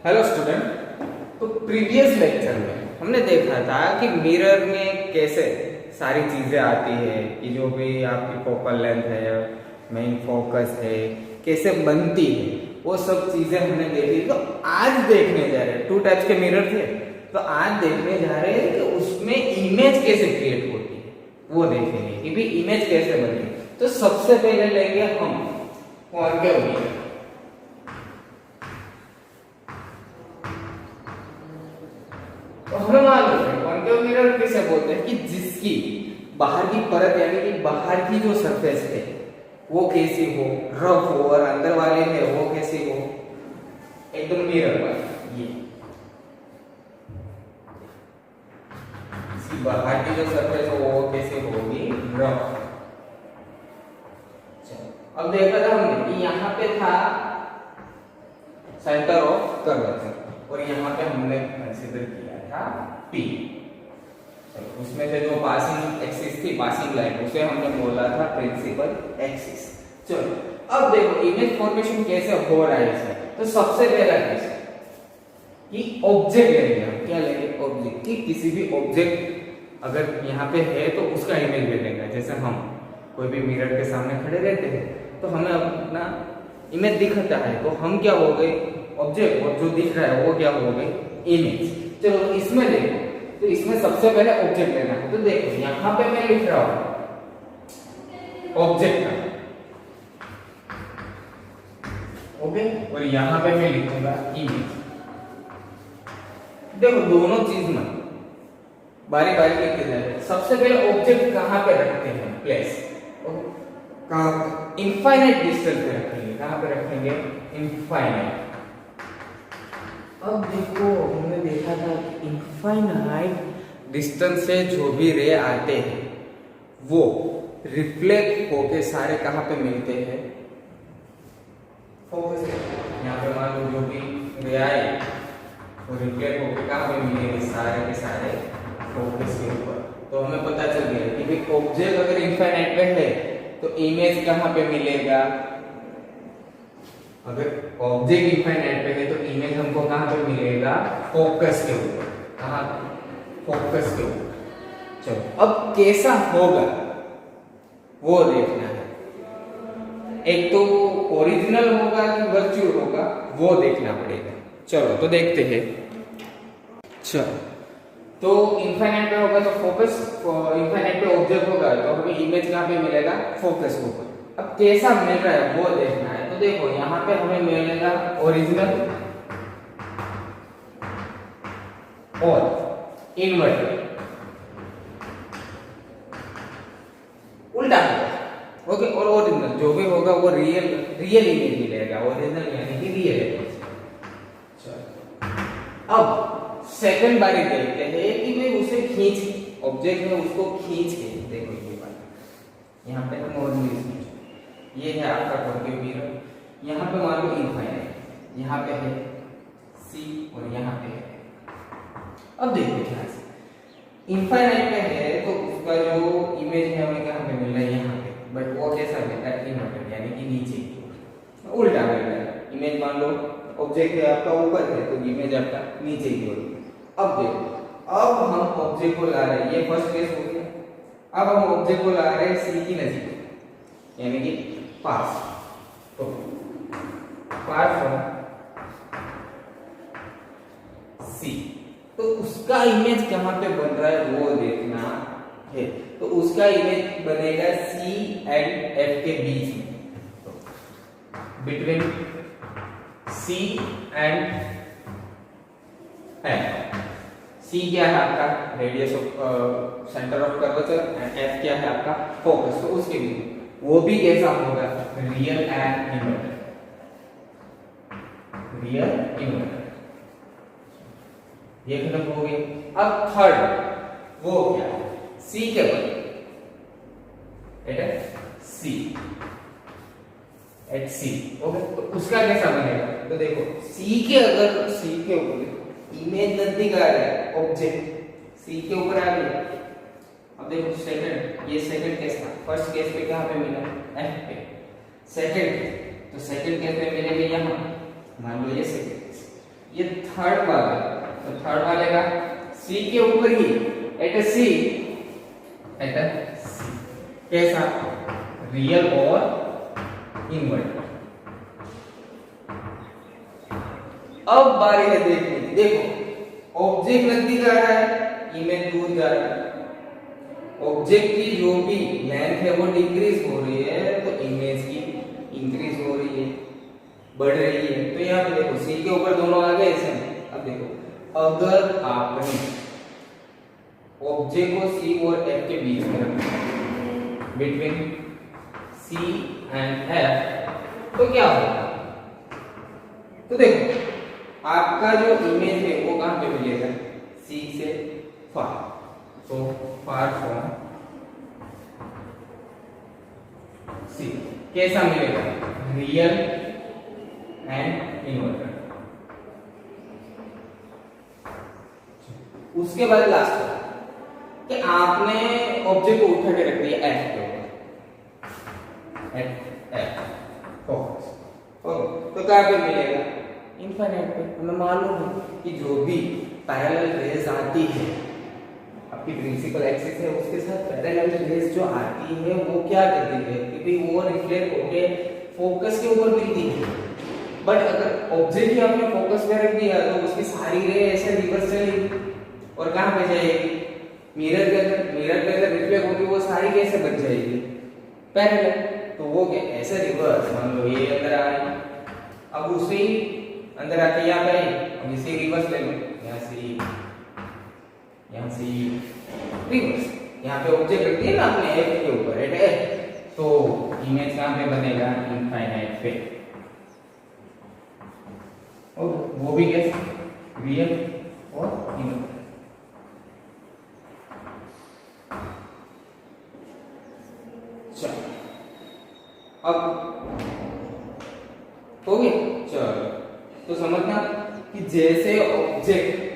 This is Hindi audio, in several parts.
Hello student. तो प्रीवियस लेक्चर में हमने देखा था कि मिरर में कैसे सारी चीज़ें आती है कि जो भी आपकी फोकल लेंथ है, मेन फोकस है, कैसे बनती है, वो सब चीज़ें हमने देखी। तो आज देखने जा रहे हैं, 2 टाइप्स के मिरर थे, तो आज देखने जा रहे हैं कि उसमें इमेज कैसे क्रिएट होती है, वो देखेंगे कि भी इमेज कैसे बनी। तो सबसे पहले लेंगे हम कॉन्केव मिरर। तो हमें मालूम है कॉन्केव मिरर किसे बोलते हैं कि जिसकी बाहर की परत यानी कि बाहर की जो सरफेस है वो कैसी हो, रफ हो, और अंदर वाले है वो कैसी हो, एकदम मिरर वाली। ये इसकी बाहर की जो सरफेस हो वो कैसी होगी, रफ। अब देखा था हमने कि यहाँ पे था सेंटर ऑफ कर्वेचर और यहाँ पे हमने कंसीडर किया था P। चलो उसमें से जो पासिंग एक्सिस थी, पासिंग लाइन, उसे हमने बोला था प्रिंसिपल एक्सिस। चलो अब देखो इमेज फॉर्मेशन कैसे हो रहा है इसमें। तो सबसे पहला कैसे कि ऑब्जेक्ट लेंगे हम। क्या लेंगे? ऑब्जेक्ट। कि किसी भी ऑब्जेक्ट अगर यहाँ पे है तो उसका इमेज ले लेंगे। जैसे हम कोई भी मिरर के सामने खड़े रहते हैं तो हमें अपना इमेज दिखता है, तो हम क्या हो गए, ऑब्जेक्ट, और जो दिख रहा है वो क्या हो गए, इमेज। चलो इसमें देखो, तो इसमें सबसे पहले ऑब्जेक्ट लेना है। तो देखो यहाँ पे मैं लिख रहा हूं ऑब्जेक्ट का, ओके, और यहाँ पे मैं लिखूंगा इमेज। देखो दोनों चीज में बारी बारी लिखते जाए। सबसे पहले ऑब्जेक्ट कहाँ पे रखते हैं, प्लेस, कहाँ, इनफाइनाइट डिस्टेंस पे रखेंगे। कहाँ पे रखेंगे? इनफाइनाइट। अब देखो हमने देखा था कि इनफाइनाइट डिस्टेंस से जो भी रे आते हैं वो रिफ्लेक्ट होके सारे कहाँ पे मिलते हैं, फोकस। यहाँ पे मान लो जो भी रे आए वो रिफ्लेक्ट होके कहाँ पे मिलेंगे, सारे के सारे फोकस के ऊपर। तो हमें पता चल गया कि भाई ऑब्जेक्ट अगर इनफाइनाइट पे है तो इमेज कहाँ पे मिलेगा। अगर ऑब्जेक्ट इनफाइनाइट पे है तो इमेज हमको कहाँ पे मिलेगा, फोकस के ऊपर। कहाँ? फोकस के ऊपर। चलो अब कैसा होगा वो देखना है। एक तो ओरिजिनल होगा कि वर्चुअल होगा वो देखना पड़ेगा। चलो तो देखते हैं। चलो तो इनफाइनाइट पे होगा तो फोकस, इनफाइनाइट पे ऑब्जेक्ट होगा तो हमें इमेज कहाँ पे मिलेगा, फोकस के ऊपर। अब कैसा मिल रहा है वो देखना है। तो देखो यहाँ पे हमें मिलेगा ओरिजिनल और इन्वर्टेड, उल्टा होगा, ओके। और ओरिजिनल जो भी होगा वो रियल इमेज मिलेगा, ओरिजिनल यानी कि रियल इमेज। चलो अब सेकंड बारी देखते हैं कि भाई उसे खींच, ऑब्जेक्ट में उसको खींच के देखो। ये बात यहाँ पे हम ओरिजिनल, ये है आपका कॉन्केव मिरर। यहाँ पे मान लो इनफाइनाइट, यहाँ पे है C और यहाँ पे है। अब देखो ध्यान से, इनफाइनाइट पे है तो उसका जो इमेज है हमें कहाँ पे मिल रहा है, यहाँ पे। बट वो कैसा मिल रहा है, इन्वर्टेड यानी कि नीचे की ओर, उल्टा मिल रहा है। इमेज मान लो ऑब्जेक्ट है आपका ऊपर है तो इमेज आपका नीचे की ओर। अब देखो, अब हम ऑब्जेक्ट को ला रहे हैं, ये फर्स्ट केस हो गया। अब हम ऑब्जेक्ट को ला रहे हैं C की नजीक यानी कि पास। तो पार फ्रॉम C, तो उसका इमेज कहाँ पे बन रहा है वो देखना है। तो उसका इमेज बनेगा C एंड F के बीच में, between C and F। C क्या है आपका radius of centre of curvature and F क्या है आपका फोकस। तो उसके बीच वो भी कैसा होगा, real and inverted, real inverted. ये खत्म हो गया। अब थर्ड वो क्या है, C के ऊपर C एट C, ओके। तो उसका कैसा बनेगा, तो देखो C के ऊपर इमेज नजदीक आ रहा है, ऑब्जेक्ट C के ऊपर आ गया। अब देखो सेकंड, ये सेकंड केस था। फर्स्ट केस पे कहाँ पे मिला, F पे। सेकंड, तो सेकंड केस में मिलेगा यहाँ, मान लो ये सेकंड केस। ये थर्ड वाला, तो थर्ड वाले का सी के ऊपर ही एट सी कैसा रियल और इनवर्टेड। अब बारी है देखने की। देखो ऑब्जेक्ट नजदीक आ रहा है, इमेज दूर जा रहा है। ऑब्जेक्ट की जो भी लेंथ है वो डिक्रीज हो रही है, तो इमेज की इंक्रीज हो रही है, बढ़ रही है। तो यहाँ पे देखो सी के ऊपर दोनों आ गए ऐसे। अब देखो अगर आपने ऑब्जेक्ट को सी और एफ के बीच में रखा, बिटवीन सी एंड एफ, तो क्या होगा? तो देखो आपका जो इमेज है वो कहां पे मिलेगा? सी से फार, तो फार फ्रॉम सी कैसा मिलेगा? Real and inverted. उसके बाद लास्ट कि आपने ऑब्जेक्ट को उठा के रख दिया एफ के ऊपर, एफ फोकस, तो कहां पे मिलेगा? इनफाइनाइट पे। हमें मालूम है कि जो भी पैरेलल रेज आती है, आपकी प्रिंसिपल एक्सिस है उसके साथ पैरेलल रेज जो आती है वो क्या करती है कि भाई वो रिफ्लेक्ट होके फोकस के ऊपर मिलती है। बट अगर ऑब्जेक्ट ही आपने फोकस पे रख दिया तो उसकी सारी रे ऐसे रिवर्स चलेगी और कहां पे जाएगी? मिरर के अंदर। मिरर के अंदर रिफ्लेक्ट होगी, वो सारी कैसे बच जाएगी? पैरेलल। तो वो क्या ऐसे रिवर्स, मान लो ये अंदर आ रही, अब उसे ही अंदर आके यहाँ पे अब इसे रिवर्स ले लो, यहाँ से रिवर्स। यहाँ पे ऑब्जेक्ट रख दिया ना आपने एफ के ऊपर, एट, तो इमेज कहाँ पे बनेगा? इनफाइनाइट पे। और वो भी कैसे? रियल और इनवर्टेड। चलो अब हो गया। चलो तो समझना कि जैसे ऑब्जेक्ट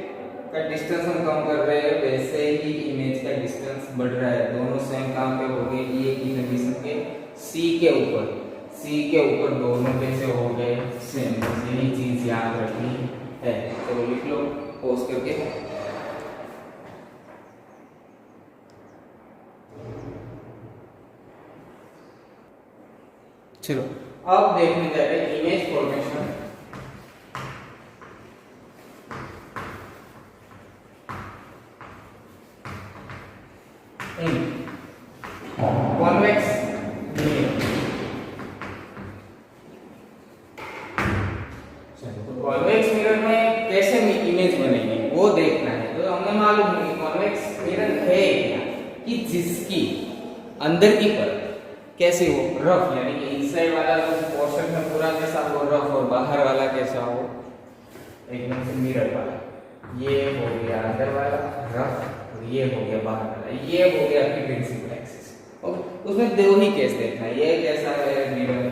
का डिस्टेंस हम कम कर रहे हैं वैसे ही इमेज का डिस्टेंस बढ़ रहा है। दोनों सेम काम पे हो गए, ये की कंडीशन के सी के ऊपर दोनों कैसे हो गए? सेम। यही चीज याद रखनी है। तो लिख लो पोस्ट करके। चलो अब देखने जा रहे हैं इमेज फॉर्मेशन। Convex mirror. तो कॉन्वेक्स मिरर में कैसे इमेज बनेगी वो देखना है। तो हमें मालूम है कि कॉन्वेक्स मिरर है क्या कि जिसकी अंदर की परत कैसे हो? रफ, यानी कि इनसाइड वाला जो पोर्शन है पूरा कैसा हो? रफ, और बाहर वाला कैसा हो? एकदम से मिरर वाला। ये हो गया अंदर वाला रफ, और ये हो गया बाहर वाला। ये हो गया आपकी प्रिंसिपल एक्सिस। और उसमें दो ही केस देखना है। ये कैसा है? Mirror,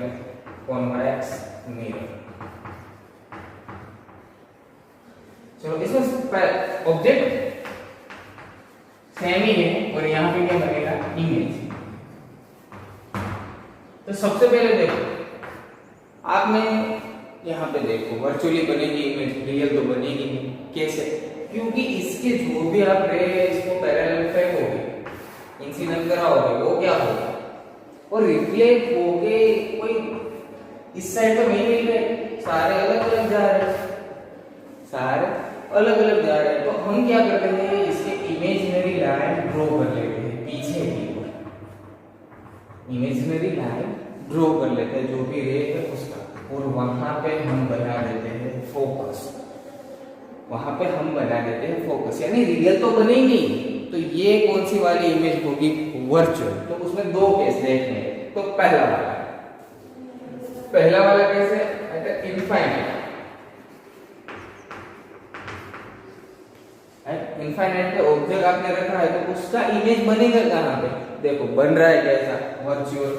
convex mirror. चलो इसमें ऑब्जेक्ट सेम ही है और यहाँ पे क्या बनेगा? इमेज। तो सबसे पहले देखो आपने यहाँ पे देखो वर्चुअली बनेगी इमेज, रियल तो बनेगी नहीं। कैसे? क्योंकि इसके जो भी आप रे इसको पैरेलल फेंकोगे, इंसिडेंट कराओगे, वो क्या होगा? और रिफ्लेक्ट होके कोई इस साइड तो नहीं मिल रहे, सारे अलग अलग जा रहे हैं, सारे अलग अलग जा रहे हैं। तो हम क्या कर रहे हैं? इसके इमेजिनरी लाइन ड्रॉ कर लेते हैं पीछे की ओर। इमेजिनरी लाइन ड्रॉ कर लेते हैं जो भी रे है उसका, और वहां पे हम बना देते हैं फोकस। वहां पे हम बना देते हैं फोकस, यानी रियल तो बनेगी। तो ये कौन सी वाली इमेज होगी? वर्चुअल। तो उसमें दो केस देखने हैं। तो पहला वाला कैसे? इनफाइनाइट। इनफाइनाइट पे ऑब्जेक्ट आपने रखा है तो उसका इमेज बनेगा कहां पे? देखो बन रहा है कैसा? वर्चुअल।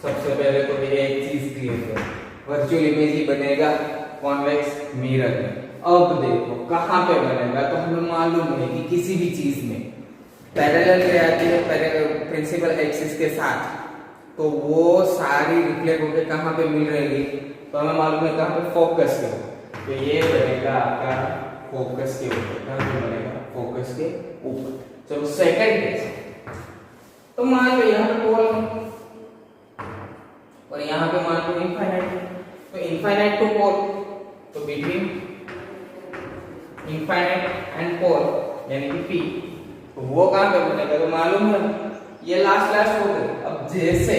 सबसे पहले तो ये एक चीज क्लियर करो, वर्चुअल इमेज ही बनेगा कॉन्वेक्स मिरर में। अब देखो कहां पे बनेगा? तो हमें मालूम है कि किसी भी चीज में पैरेलल रे आती है प्रिंसिपल एक्सिस के साथ, तो वो सारी रिफ्लेक्ट होकर कहां पे मिल रहेगी? तो हमें मालूम है कहां पे? फोकस पे। तो ये बनेगा आपका फोकस के ऊपर, कहाँ बनेगा फोकस के ऊपर। चलो सेकंड केस, तो मान लो यहाँ पे पोल और यहाँ पे मान लो इनफाइनाइट, तो इनफाइनाइट टू पोल, तो बिटवीन इनफाइनाइट एंड पोल यानी कि P, तो वो कहाँ पे बनेगा, तो मालूम है ये लास्ट हो गए। अब जैसे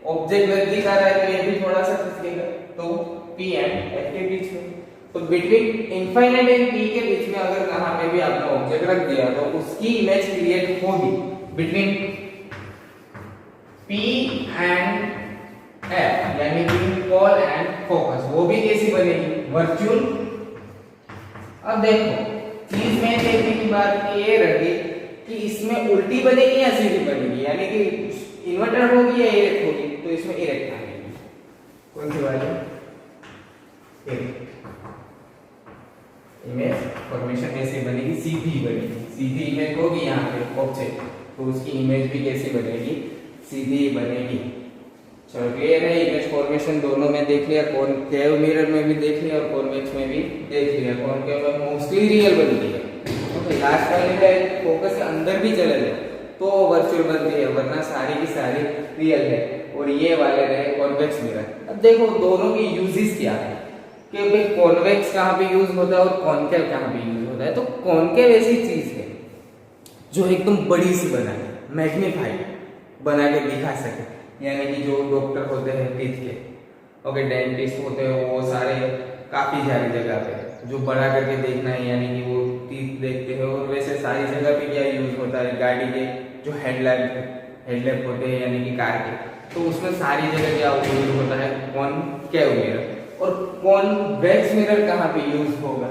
ऑब्जेक्ट वृद्धि कर रहा है तो ये भी थोड़ा सा खिसकेगा, तो P एंड F के बीच में, तो बिटवीन इनफाइनाइट एंड P के बीच में अगर कहाँ पे भी आपने ऑब्जेक्ट रख दिया तो उसकी इमेज क्रिएट होगी बिटवीन P एंड F यानी कि पोल एंड फोकस। वो भी कैसी बनेगी, वर्चुअल। अब देखो चीज में देखने की बात ये रही कि इसमें उल्टी बनेगी या सीधी बनेगी, यानी कि इन्वर्टर होगी या इरेक्ट होगी, तो इसमें इरेक्ट आएगी। कौन सी वाली, इमेज फॉर्मेशन ऐसे बनेगी, सीधी बनेगी, सीधी इमेज होगी यहाँ पे ऑब्जेक्ट, तो उसकी इमेज भी कैसी बनेगी, सीधी बनेगी। चलो क्लियर है, इमेज फॉर्मेशन दोनों में देख लिया, कॉनकेव मिरर में भी देख लिया और कॉन्वेक्स में भी देख लिया। कॉनकेव में मोस्टली रियल बनती है, तो लास्ट वाले में फोकस के अंदर भी चले जाए तो वर्चुअल बनती है, वरना सारी की सारी रियल है। और ये वाले रहे कॉन्वेक्स मिरर। अब देखो दोनों की यूजेस क्या है, कि भाई कॉन्वेक्स कहाँ पे यूज होता है और कॉनकेव कहाँ पे यूज होता है। तो कॉनकेव ऐसी चीज है जो एकदम बड़ी सी बना है, मैग्नीफाइड बना के दिखा सके, यानी कि जो डॉक्टर होते हैं टीथ के, ओके डेंटिस्ट होते हैं, वो सारे काफी सारी जगह पे जो बड़ा करके देखना है, यानी कि वो टीथ देखते हैं। और वैसे सारी जगह पे क्या यूज होता है, गाड़ी के जो हेडलैम्प होते हैं यानी कि कार के, तो उसमें सारी जगह क्या यूज होता है, कॉनकेव मिरर। और कॉन्वेक्स मिरर कहाँ पे यूज होगा,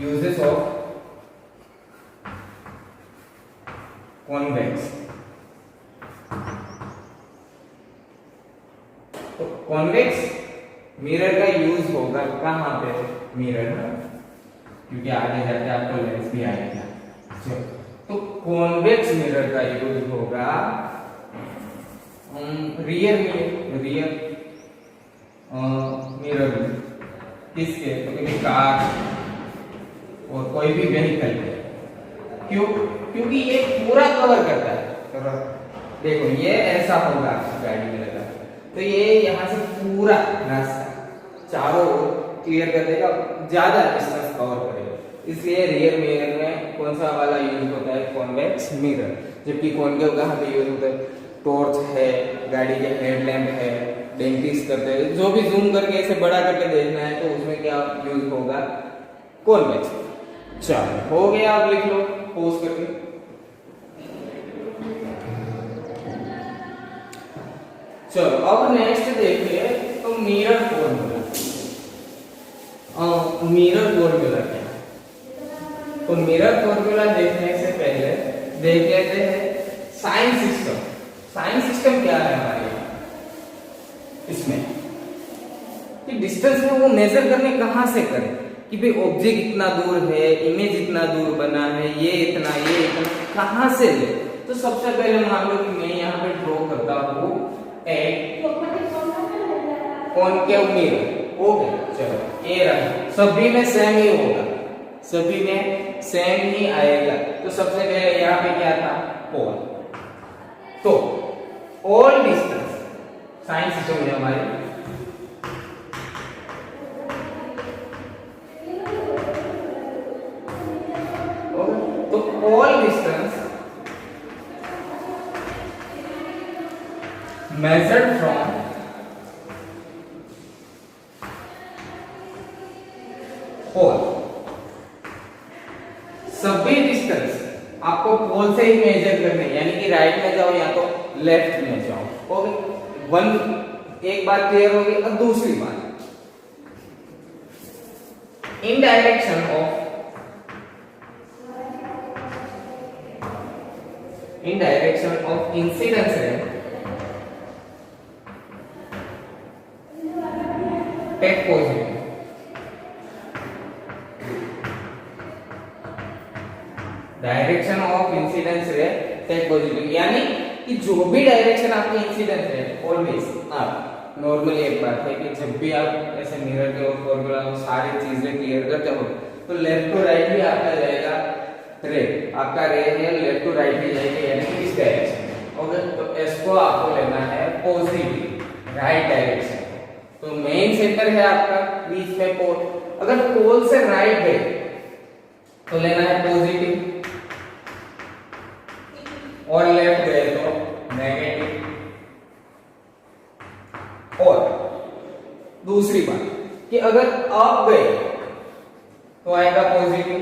यूजेस ऑफ कॉन्वेक्स, तो कॉन्वेक्स मिरर का यूज होगा कहाँ पे, मिरर में, क्योंकि आगे जाके आपको लेंस भी आएगा। तो कॉन्वेक्स मिरर का यूज होगा रियर मिरर में, किसके, तो कभी कार और कोई भी व्हीकल है। क्यों, क्योंकि ये पूरा कवर करता है। तो देखो ये ऐसा होगा गाड़ी में लगा, तो ये यहाँ से पूरा रास्ता चारों ओर क्लियर कर देगा, ज्यादा डिस्टेंस कवर करेगा। इसलिए रियर मिरर में कौन सा वाला यूज होता है, कॉन्वेक्स मिरर। जबकि कॉनकेव कहाँ पे यूज होता है, टॉर्च है, गाड़ी के हेडलैम्प है, डेंटिस्ट करते हैं, जो भी जूम करके ऐसे बड़ा करके देखना है तो उसमें क्या यूज होगा, कॉन्वेक्स। चलो हो गया, आप लिख लो पॉज करके। चलो अब नेक्स्ट देखिए, तो मिरर फॉर्मूला। मिरर फॉर्मूला क्या है, तो मिरर फॉर्मूला देखने से पहले देख लेते हैं साइन सिस्टम। साइन सिस्टम क्या है हमारे इसमें, कि डिस्टेंस में वो मेजर करने कहां से करें, कि भाई ऑब्जेक्ट इतना दूर है, इमेज इतना दूर बना है, ये इतना कहां से ले। तो सबसे पहले मान लो कि मैं यहाँ पे ड्रॉ करता हूँ एक कॉनकेव मिरर, ओके। चलो ये रहा, सभी में सेम ही होगा, सभी में सेम ही आएगा। तो सबसे पहले यहाँ पे क्या था, पोल, तो ऑल डिस्टेंस साइन सिस्टम है हमारे, तो ऑल डिस्टेंस measured from पोल, सभी डिस्टेंस आपको पोल से ही मेजर करने, यानी कि राइट में जाओ या तो लेफ्ट में जाओ, ओके। वन एक बात क्लियर होगी। अब दूसरी बात, in direction of incidence ray take positive, direction of incidence ray take positive, यानी कि जो भी डायरेक्शन आपकी इंसिडेंस है ऑलवेज आप नॉर्मली एक बात है कि जब भी आप ऐसे मिरर के और फॉर्मूला में सारी चीजें क्लियर करते हो तो लेफ्ट टू राइट ही आपका जाएगा रे, आपका रे है लेफ्ट टू राइट ही जाएगा, यानी कि इस डायरेक्शन में। ओके, तो इसको आपको लेना है पॉजिटिव राइट डायरेक्शन। तो मेन सेंटर है आपका बीच में पोल, अगर पोल से राइट है तो लेना है पॉजिटिव और लेफ्ट गए तो नेगेटिव। और दूसरी बात कि अगर अप गए तो आएगा पॉजिटिव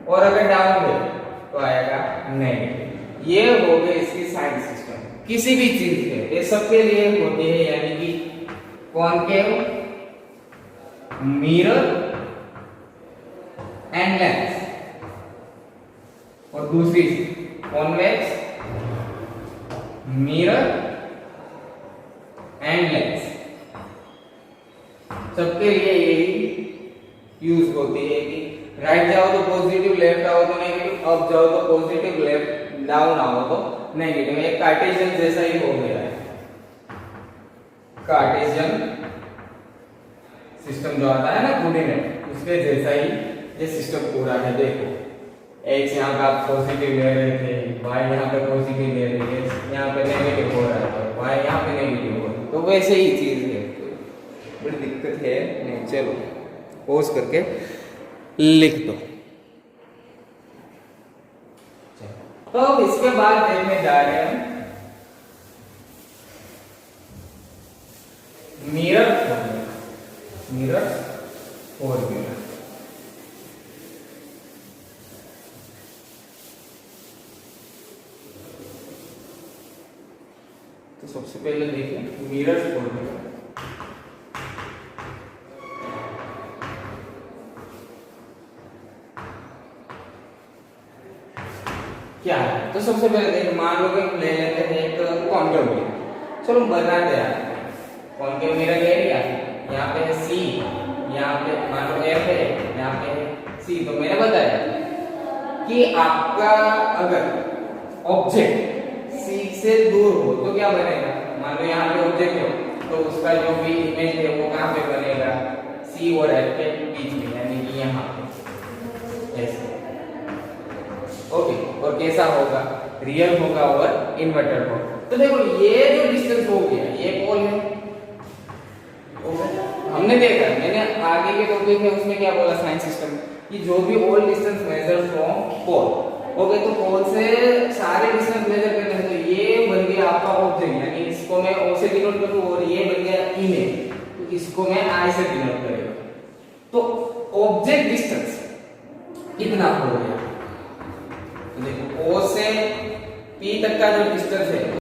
और अगर डाउन गए तो आएगा नेगेटिव। ये हो गए इसकी साइन सिस्टम किसी भी चीज के, ये सबके लिए होते हैं, यानी कि कॉनकेव, मिरर एंड लेंस, और दूसरी कॉन्वेक्स, मिरर एंड लेंस, सबके लिए यही यूज होती है कि राइट जाओ तो पॉजिटिव, लेफ्ट आओ तो नेगेटिव, अप जाओ तो पॉजिटिव, लेफ्ट डाउन आओ तो नेगेटिव। एक कार्टेशियन जैसा ही हो गया है, कार्टेशियन सिस्टम जो आता है ना कोऑर्डिनेट, उसके जैसा ही ये सिस्टम पूरा है। देखो एक्स यहाँ पे आप पॉजिटिव ले रहे थे, वाई यहाँ पे पॉजिटिव ले रहे थे, यहाँ पे नेगेटिव हो रहा है, वाई यहाँ पे नेगेटिव हो रहा है, तो वैसे ही चीज है, बड़ी दिक्कत है नहीं। चलो पॉज करके लिख दो। तो अब इसके बाद देखने जा रहे हैं मिरर फॉर्मूला। मिरर फॉर्मूला तो सबसे पहले देखिए मिरर फॉर्मूला। क्या है, तो सबसे पहले देखिए मान लो कि हम ले लेते हैं एक कॉन्केव मिरर। चलो बनाते हैं कॉन्केव मिरर ले लिया, यहाँ पे है सी, यहाँ पे मान लो एफ है, यहाँ पे है सी। तो मैंने बताया कि आपका अगर ऑब्जेक्ट सी से दूर हो तो क्या बनेगा, मान लो यहाँ पे ऑब्जेक्ट हो तो उसका जो भी इमेज है वो कहाँ पे बनेगा, सी और एफ के बीच में, यानी कि यहाँ पे ऐसे। ओके, और कैसा होगा, रियल होगा और इन्वर्टेड होगा। तो देखो ये जो डिस्टेंस हो गया ये पोल है, हमने देखा, मैंने आगे के टॉपिक में उसमें क्या बोला साइन सिस्टम कि जो भी all distance measure from pole. Okay, तो पोल से सारे डिस्टेंस मेजर करने हैं, तो ये बन गया आपका ऑब्जेक्ट, यानी इसको मैं ओ से डिनोट करूं और ये बन गया इमेज, तो इसको मैं आई से डिनोट करेगा। तो ऑब्जेक्ट डिस्टेंस कितना हो गया, तो देखो ओ से पी तक का जो डिस्टेंस है